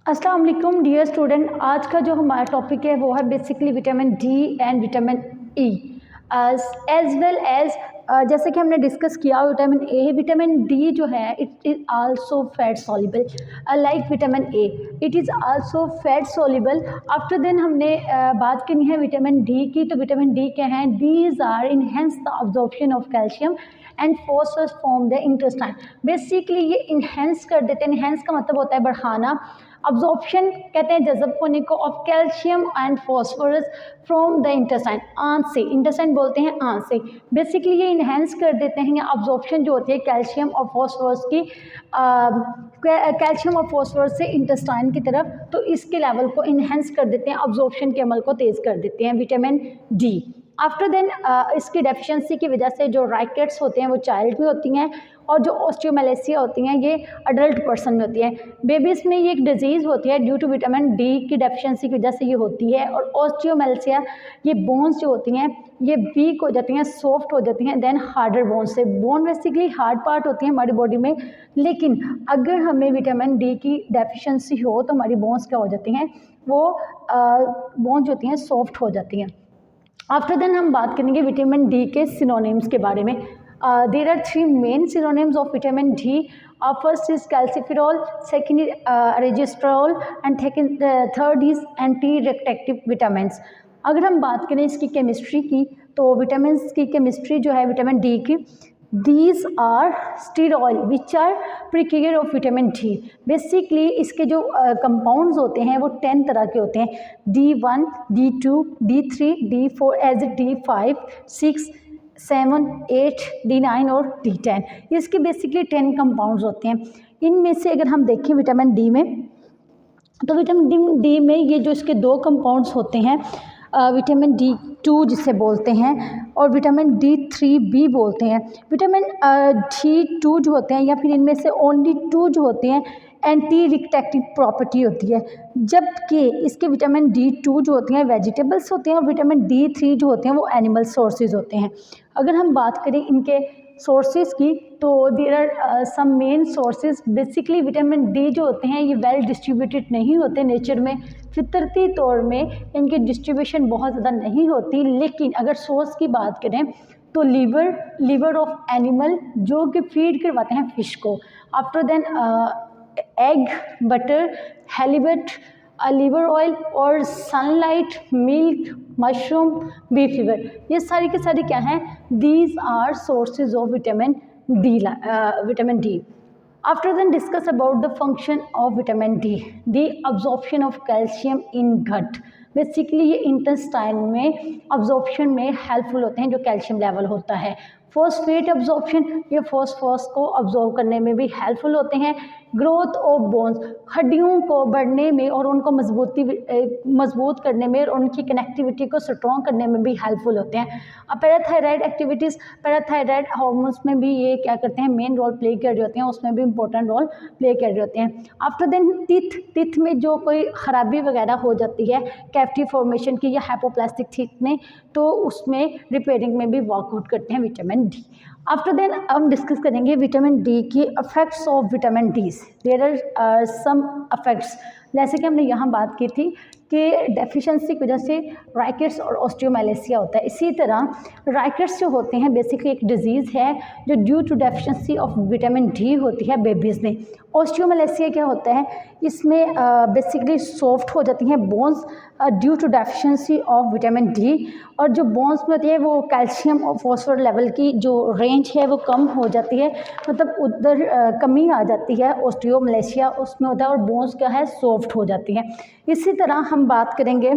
अस्सलाम वालेकुम dear student. आज का जो हमारा टॉपिक है वो है basically vitamin D and vitamin E as well as जैसे कि हमने डिस्कस किया विटामिन ए। विटामिन डी जो है it is also fat soluble like vitamin A, it is also fat soluble. After then हमने बात करनी है विटामिन डी की। तो विटामिन डी क्या है? These are enhance the absorption of calcium and phosphorus from the intestine. Basically ये enhance कर देते हैं। इनहेंस का मतलब होता है बढ़ाना, अब्जॉर्प्शन कहते हैं जज़ब होने को, of calcium and phosphorus from the intestine, आंत से। इंटेस्टाइन बोलते हैं आंत से। बेसिकली ये इन्हेंस कर देते हैं, या अब्जॉर्प्शन जो होती है कैल्शियम और फॉस्फोरस की, कैल्शियम और फॉस्फोरस से इंटेस्टाइन की तरफ, तो इसके लेवल को इन्हेंस कर देते हैं, अब्जॉर्प्शन के अमल को तेज़ कर देते हैं विटामिन डी। आफ्टर देन इसकी डेफिशिएंसी की वजह से जो राइकेट्स होते हैं वो चाइल्ड में होती हैं, और जो ऑस्टियोमेलेसिया होती हैं ये अडल्ट पर्सन में होती है। बेबीज़ में ये एक डिजीज़ होती है ड्यू टू विटामिन डी की डेफिशिएंसी की वजह से ये होती है। और ऑस्टियोमेलेसिया ये बोन्स जो होती हैं ये वीक हो जाती हैं, सॉफ्ट हो जाती हैं देन हार्डर बोन से। बोन बेसिकली हार्ड पार्ट होती है हमारी बॉडी में, लेकिन अगर हमें विटामिन डी की डेफिशिएंसी हो तो हमारी बोन्स क्या हो जाती हैं, वो बोन्स जो होती हैं सॉफ्ट हो जाती हैं। आफ्टर देन हम बात करेंगे विटामिन डी के सिनोनिम्स के बारे में। There are 3 main synonyms of vitamin D. First is calciferol, second is रेजिस्ट्रॉल and third is anti refractive vitamins. अगर हम बात करें इसकी केमिस्ट्री की, तो विटामिन की केमिस्ट्री जो है विटामिन डी की, these are sterol which are precursor of vitamin D. Basically इसके जो कंपाउंड्स होते हैं वो 10 तरह के होते हैं, D1, D2, D3, D4 as D5, 6, 7, 8, D9 और D10। इसके बेसिकली 10 कंपाउंड्स होते हैं। इनमें से अगर हम देखें विटामिन डी में, तो विटामिन डी में ये जो इसके 2 कंपाउंड्स होते हैं, विटामिन D2 जिसे बोलते हैं और विटामिन D3 बोलते हैं। विटामिन D2 जो होते हैं, या फिर इनमें से ओनली 2 जो होते हैं एंटी रिफ्रैक्टिव प्रॉपर्टी होती है, जबकि इसके विटामिन D2 जो होते हैं वेजिटेबल्स होते हैं और विटामिन D3 जो होते हैं वो एनिमल सोर्सेज होते हैं। अगर हम बात करें इनके सोर्सेज की, तो there are some main sources. Basically vitamin D जो होते हैं ये वेल डिस्ट्रीब्यूटेड नहीं होते नेचर में, फितरती तौर में इनकी डिस्ट्रीब्यूशन बहुत ज़्यादा नहीं होती। लेकिन अगर सोर्स की बात करें तो लीवर ऑफ एनिमल जो कि फीड करवाते हैं फिश को। After then egg, butter, halibut, liver oil और sunlight, milk, mushroom, beef liver, ये सारी के सारी क्या हैं? These are sources of vitamin D. After then discuss about the function of vitamin D, the absorption of calcium in gut। Basically ये intestine में absorption में हेल्पफुल होते हैं, जो कैल्शियम लेवल होता है। फॉस्फेट अब्जॉर्प्शन, ये फॉस्फोरस को अब्जॉर्व करने में भी हेल्पफुल होते हैं। ग्रोथ ऑफ बोन्स, हड्डियों को बढ़ने में और उनको मजबूत करने में और उनकी कनेक्टिविटी को स्ट्रॉन्ग करने में भी हेल्पफुल होते हैं। पैराथायराइड एक्टिविटीज़, पैराथायराइड हार्मोन्स में भी ये क्या करते हैं, मेन रोल प्ले कर रहे होते हैं, उसमें भी इंपॉर्टेंट रोल प्ले कर रहे होते हैं। आफ्टर देन टीथ में जो कोई ख़राबी वगैरह हो जाती है कैविटी फॉर्मेशन की या हाइपोप्लास्टिक टीथ में, तो उसमें रिपेयरिंग में भी वर्कआउट करते हैं विटामिन डी। आफ्टर देन हम डिस्कस करेंगे विटामिन डी की affects of vitamin D. There are some affects, जैसे कि हमने यहाँ बात की थी कि डेफिशिएंसी की वजह से राइकेट्स और ऑस्टियोमेलेसिया होता है। इसी तरह राइकेट्स जो होते हैं बेसिकली एक डिजीज़ है जो due to deficiency of vitamin D होती है बेबीज़ में। ऑस्टियोमेलेसिया क्या होता है? इसमें बेसिकली सॉफ्ट हो जाती हैं bones due to deficiency of vitamin D, और जो बोन्स में होती है वो कैल्शियम और फॉस्फोरस लेवल की जो रेंज है वो कम हो जाती है, मतलब उधर कमी आ जाती है। ऑस्टियोमेलेसिया उसमें होता है और बोन्स क्या है, सॉफ्ट हो जाती हैं। इसी तरह हम बात करेंगे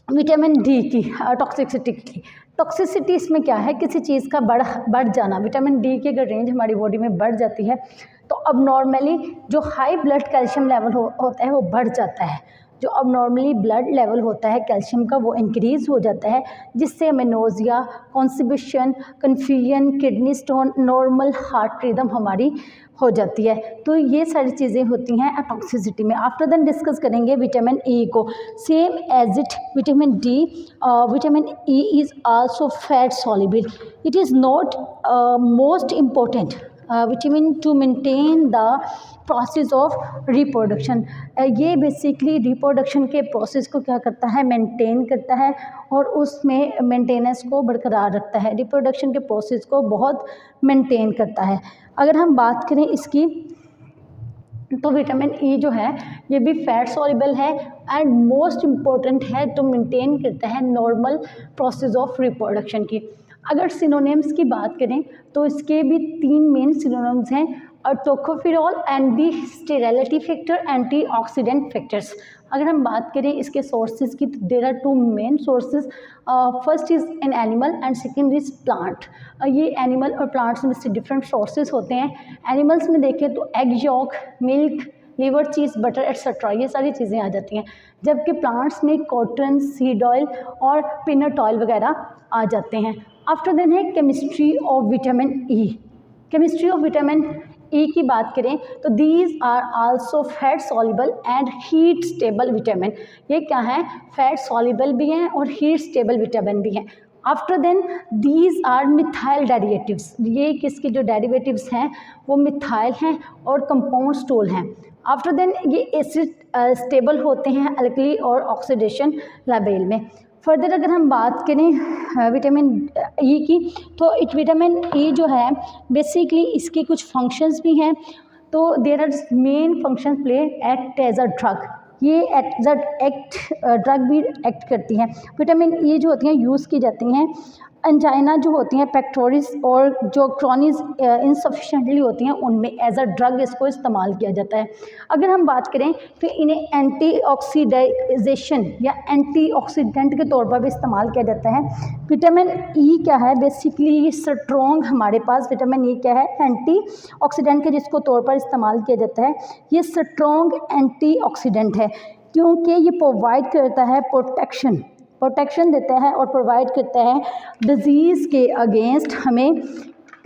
विटामिन डी की टॉक्सिसिटी की। टॉक्सिसिटी इसमें क्या है, किसी चीज़ का बढ़ जाना। विटामिन डी की अगर रेंज हमारी बॉडी में बढ़ जाती है तो अब नॉर्मली जो हाई ब्लड कैल्शियम लेवल होता है वो बढ़ जाता है। जो अब नॉर्मली ब्लड लेवल होता है कैल्शियम का वो इंक्रीज़ हो जाता है, जिससे हमें nausea, constipation, confusion, kidney stone, normal heart rhythm हमारी हो जाती है। तो ये सारी चीज़ें होती हैं टॉक्सिसिटी में। आफ्टर देन डिस्कस करेंगे विटामिन ई को। Same as it vitamin D, vitamin E is also fat soluble. It is not most important vitamin to maintain the process of reproduction. ये बेसिकली रिप्रोडक्शन के process को क्या करता है, maintain करता है और उसमें मेंटेनेंस को बरकरार रखता है, रिप्रोडक्शन के प्रोसेस को बहुत मेंटेन करता है। अगर हम बात करें इसकी तो विटामिन ई जो है ये भी फैट सॉल्युबल है एंड मोस्ट इम्पॉर्टेंट है तो मेंटेन करता है नॉर्मल प्रोसेस ऑफ रिप्रोडक्शन की। अगर सिनोनिम्स की बात करें तो इसके भी 3 मेन सिनोनिम्स हैं, tocopherol, anti sterility factor, antioxidant factors. अगर हम बात करें इसके सोर्सेज की तो there are 2 main sources, first is an animal and second is plant. ये एनिमल और प्लांट्स में से डिफरेंट सोर्सेज होते हैं। एनिमल्स में देखें तो egg yolk, milk, liver, cheese, butter etcetera ये सारी चीज़ें आ जाती हैं, जबकि प्लांट्स में कॉटन, सीड ऑयल और पीनट ऑयल वगैरह आ जाते हैं। आफ्टर देन है chemistry of vitamin E. Chemistry of vitamin E की बात करें तो these are also fat soluble and heat stable vitamin. ये क्या है, फैट सॉल्युबल भी हैं और हीट स्टेबल विटामिन भी हैं। After then these are methyl derivatives. ये किसके जो डेरिवेटिव्स हैं वो मिथाइल हैं और कंपाउंड स्टोल हैं। आफ्टर देन ये एसिड स्टेबल होते हैं अल्कली और ऑक्सीडेशन लेवल में। फर्दर अगर हम बात करें विटामिन ई की तो विटामिन ई जो है बेसिकली इसके कुछ फंक्शंस भी हैं। तो there are main function play act as a drug. ये ड्रग भी एक्ट करती हैं। विटामिन ई जो होती हैं यूज़ की जाती हैं एंजाइना जो होती हैं पेक्टोरिस और जो क्रॉनिस इनसफिशेंटली होती हैं उनमें एज अ ड्रग इसको इस्तेमाल किया जाता है। अगर हम बात करें तो इन्हें एंटीऑक्सीडाइजेशन या एंटीऑक्सीडेंट के तौर पर भी इस्तेमाल किया जाता है। विटामिन ई क्या है, बेसिकली ये स्ट्रॉन्ग हमारे पास विटामिन ई क्या है, एंटीऑक्सीडेंट के जिसको तौर पर इस्तेमाल किया जाता है। ये स्ट्रॉन्ग एंटीऑक्सीडेंट है क्योंकि ये प्रोवाइड करता है प्रोटेक्शन देता है और प्रोवाइड करता है डिजीज़ के अगेंस्ट हमें,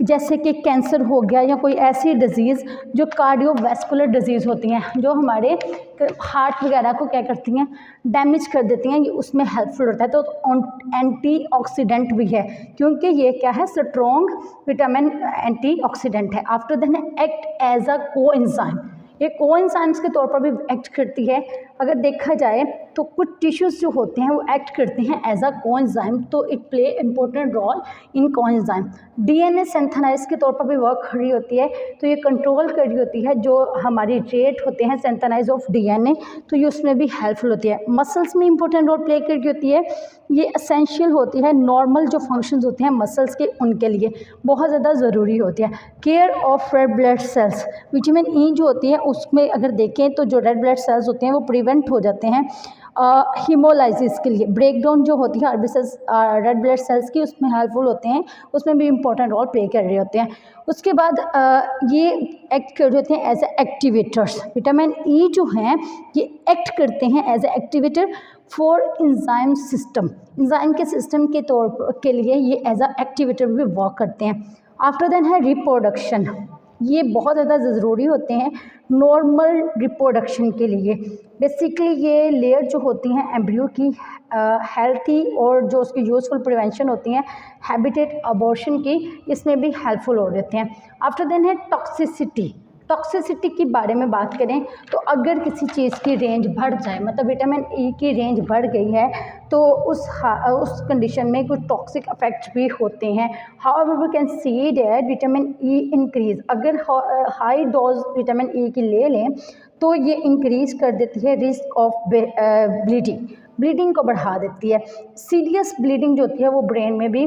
जैसे कि कैंसर हो गया या कोई ऐसी डिज़ीज़ जो कार्डियोवैस्कुलर डिजीज़ होती हैं जो हमारे हार्ट वगैरह को क्या करती हैं, डैमेज कर देती हैं, ये उसमें हेल्पफुल होता है। तो एंटीऑक्सीडेंट भी है क्योंकि ये क्या है, स्ट्रॉन्ग विटामिन एंटीऑक्सीडेंट है। After then act as a coenzyme. ये कोएंजाइम्स के तौर पर भी एक्ट करती है। अगर देखा जाए तो कुछ टिश्यूज़ जो होते हैं वो एक्ट करते हैं एज अ कोएंजाइम, तो it play important role in coenzyme. DNA synthesize के तौर पर भी वर्क कर रही होती है, तो ये कंट्रोल कर रही होती है जो हमारी रेट होते हैं सिंथेसाइज ऑफ डीएनए, तो ये उसमें भी हेल्पफुल होती है। मसल्स में इंपॉर्टेंट रोल प्ले कर रही होती है, ये एसेंशियल होती है, नॉर्मल जो फंक्शंस होते हैं मसल्स के उनके लिए बहुत ज़्यादा ज़रूरी होती है। Care of red blood cells. Vitamin E जो होती है उसमें अगर देखें तो जो रेड ब्लड सेल्स होते हैं वो प्रिवेंट हो जाते हैं हीमोलाइसिस के लिए। ब्रेकडाउन जो होती है आरबीसीज रेड ब्लड सेल्स की उसमें हेल्पफुल होते हैं, उसमें भी इंपॉर्टेंट रोल प्ले कर रहे होते हैं। उसके बाद ये एक्ट कर रहे होते हैं as a activators. Vitamin E जो हैं ये एक्ट करते हैं as a activator for enzyme system. Enzyme के सिस्टम के तौर के लिए ये एज अ एक्टिवेटर भी वर्क करते हैं। आफ्टर देन है रिप्रोडक्शन। ये बहुत ज़्यादा ज़रूरी होते हैं नॉर्मल रिप्रोडक्शन के लिए। बेसिकली ये लेयर जो होती हैं एम्ब्रियो की हेल्थी और जो उसकी यूज़फुल प्रिवेंशन होती हैं हैबिटेट अबॉर्शन की, इसमें भी हेल्पफुल हो जाते हैं। आफ्टर देन है टॉक्सिसिटी। टॉक्सिसिटी के बारे में बात करें तो अगर किसी चीज़ की रेंज बढ़ जाए, मतलब विटामिन ई की रेंज बढ़ गई है, तो उस कंडीशन में कुछ टॉक्सिक इफेक्ट्स भी होते हैं। However we can see that vitamin E increase. अगर हाई डोज विटामिन ई की ले लें तो ये इंक्रीज कर देती है रिस्क ऑफ ब्लीडिंग को बढ़ा देती है। सीरियस ब्लीडिंग जो होती है वो ब्रेन में भी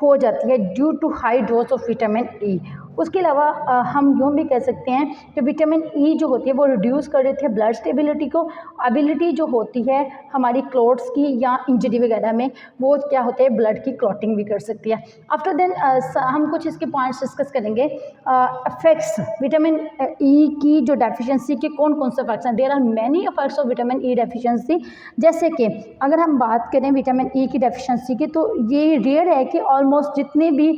हो जाती है due to high dose of vitamin E. उसके अलावा हम यूँ भी कह सकते हैं कि विटामिन ई जो होती है वो रिड्यूस कर देती है ब्लड स्टेबिलिटी को। एबिलिटी जो होती है हमारी क्लॉट्स की या इंजरी वगैरह में, वो क्या होते हैं, ब्लड की क्लॉटिंग भी कर सकती है। आफ्टर देन हम कुछ इसके पॉइंट्स डिस्कस करेंगे। इफेक्ट्स विटामिन ई की जो डेफिशिएंसी के कौन कौन से इफेक्ट्स हैं। There are many effects of vitamin E deficiency. जैसे कि अगर हम बात करें विटामिन ई की डेफिशिएंसी की तो ये रेयर है कि ऑलमोस्ट जितने भी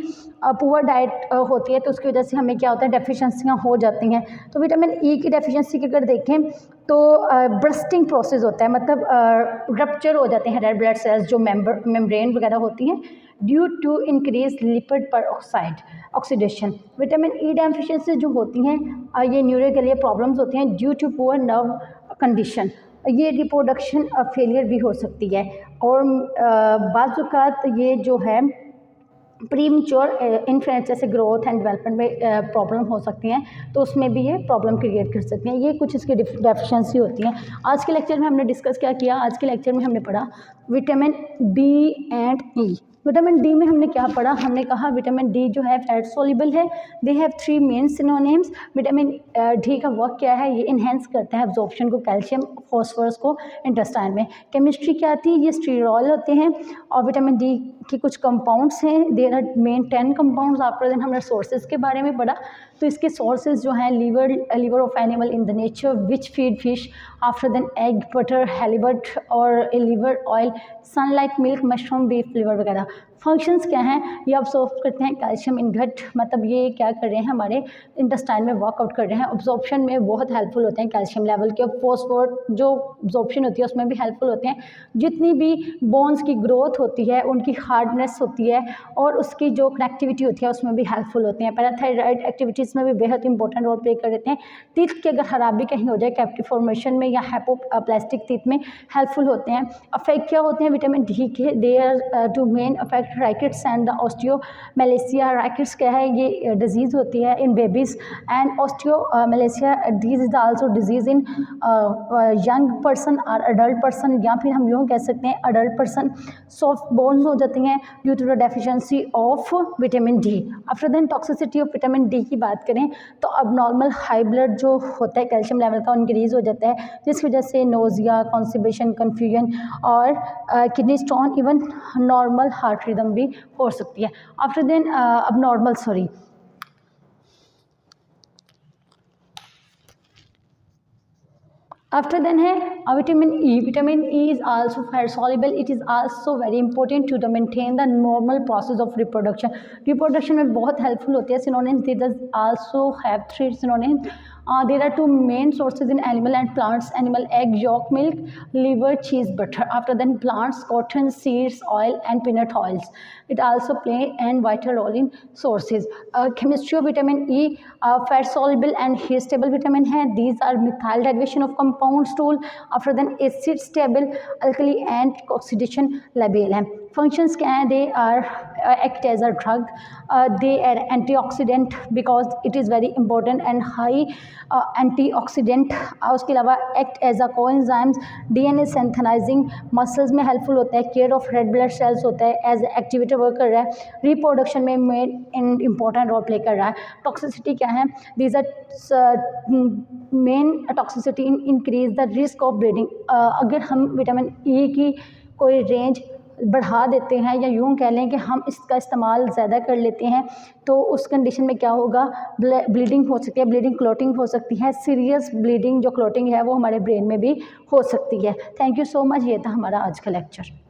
पुअर डाइट होती है तो उसके जिसकी वजह से हमें क्या होता है, डेफिशिएंसियाँ हो जाती हैं। तो विटामिन ई की डेफिशिएंसी की अगर देखें तो बर्स्टिंग प्रोसेस होता है, मतलब रप्चर हो जाते हैं रेड ब्लड सेल्स जो मेम्ब्रेन वगैरह होती हैं ड्यू टू इंक्रीज लिपिड पर ऑक्सीडेशन। विटामिन ई डेफिशिएंसी जो होती हैं ये न्यूरो के लिए प्रॉब्लम्स होती हैं due to poor nerve condition. ये रिप्रोडक्शन फेलियर भी हो सकती है और बाज़ औक़ात ये जो है प्रीमेच्योर इन्फेंट जैसे ग्रोथ एंड डेवलपमेंट में प्रॉब्लम हो सकती हैं, तो उसमें भी ये प्रॉब्लम क्रिएट कर सकती हैं। ये कुछ इसकी डेफिशिएंसी होती हैं। आज के लेक्चर में हमने डिस्कस क्या किया, आज के लेक्चर में हमने पढ़ा vitamin D and E. Vitamin D में हमने क्या पढ़ा, हमने कहा विटामिन डी जो है फैट सोल्यूबल है, they have 3 main synonyms. Vitamin D का वर्क क्या है, ये इन्हेंस करता है एब्जॉर्प्शन को, कैल्शियम फॉस्फोरस को इंटेस्टाइन में। केमिस्ट्री क्या थी, ये स्टीरॉल होते हैं और विटामिन डी के कुछ कंपाउंड्स हैं, there are main 10 compounds. After then हमने सोर्सेज के बारे में पढ़ा, तो इसके सोर्सेज जो हैं liver of animal in the nature which feed fish, after then egg, butter, halibut और liver oil, sunlight, milk, mushroom, beef liver वगैरह। फंक्शंस क्या हैं, ये अब्सॉर्ब करते हैं कैल्शियम इन गट, मतलब ये क्या कर रहे हैं, हमारे इंटेस्टाइन में वर्कआउट कर रहे हैं, अब्जॉर्प्शन में बहुत हेल्पफुल होते हैं कैल्शियम लेवल के। फॉस्फोर जो अब्जॉर्प्शन होती है उसमें भी हेल्पफुल होते हैं। जितनी भी बोन्स की ग्रोथ होती है, उनकी हार्डनेस होती है और उसकी जो कनेक्टिविटी होती है उसमें भी हेल्पफुल होते हैं। पैराथायराइड एक्टिविटीज़ में भी बेहद इंपॉर्टेंट रोल प्ले कर देते हैं। टीथ की अगर खराबी कहीं हो जाए कैविटी फॉर्मेशन में या हाइपोप्लास्टिक टीथ में हेल्पफुल होते हैं। अफेक्ट क्या होते हैं विटामिन डी के, they are two main affect rickets and the osteomalacia. Rickets क्या है, ये डिजीज़ होती है in babies and osteomalacia this is also disease in young person और अडल्ट पर्सन, या फिर हम यूँ कह सकते हैं अडल्ट पर्सन। सॉफ्ट बोन्स हो जाती हैं due to the deficiency of vitamin D. After then toxicity of vitamin D की बात करें तो अब नॉर्मल हाई ब्लड जो होता है कैल्शियम लेवल का इंक्रीज हो जाता है, जिसकी वजह से नोजिया, कॉन्स्टिपेशन, कन्फ्यूजन और kidney stone, even normal heart rhythm भी हो सकती है। आफ्टर देन अब नॉर्मल आफ्टर देन है vitamin E. Vitamin E is also fat soluble, it is also very important to maintain the normal process of reproduction में बहुत helpful होती है। Synonyms they also have 3 synonyms. There are 2 main sources in animal and plants: animal egg yolk, milk, liver, cheese, butter. After then plants, cotton, seeds, oil and peanut oils. It also play an vital role in sources. Chemistry of vitamin E, fat soluble and heat stable vitamin है. These are methyl derivation of compound stool. After then acid stable, alkali and oxidation labile है. Functions क्या हैं, they are act as a drug, they are antioxidant because it is very important and high antioxidant. उसके अलावा act as a coenzymes, DNA synthesizing, muscles में helpful होता है, care of red blood cells होता है, as activator work कर रहा है, reproduction में main important role play कर रहा है। Toxicity क्या है, these are main toxicity increase the risk of bleeding। अगर हम विटामिन ई की कोई रेंज बढ़ा देते हैं या यूँ कह लें कि हम इसका इस्तेमाल ज़्यादा कर लेते हैं, तो उस कंडीशन में क्या होगा, ब्लीडिंग हो सकती है, ब्लीडिंग क्लॉटिंग हो सकती है, सीरियस ब्लीडिंग जो क्लॉटिंग है वो हमारे ब्रेन में भी हो सकती है। थैंक यू सो मच, ये था हमारा आज का लेक्चर।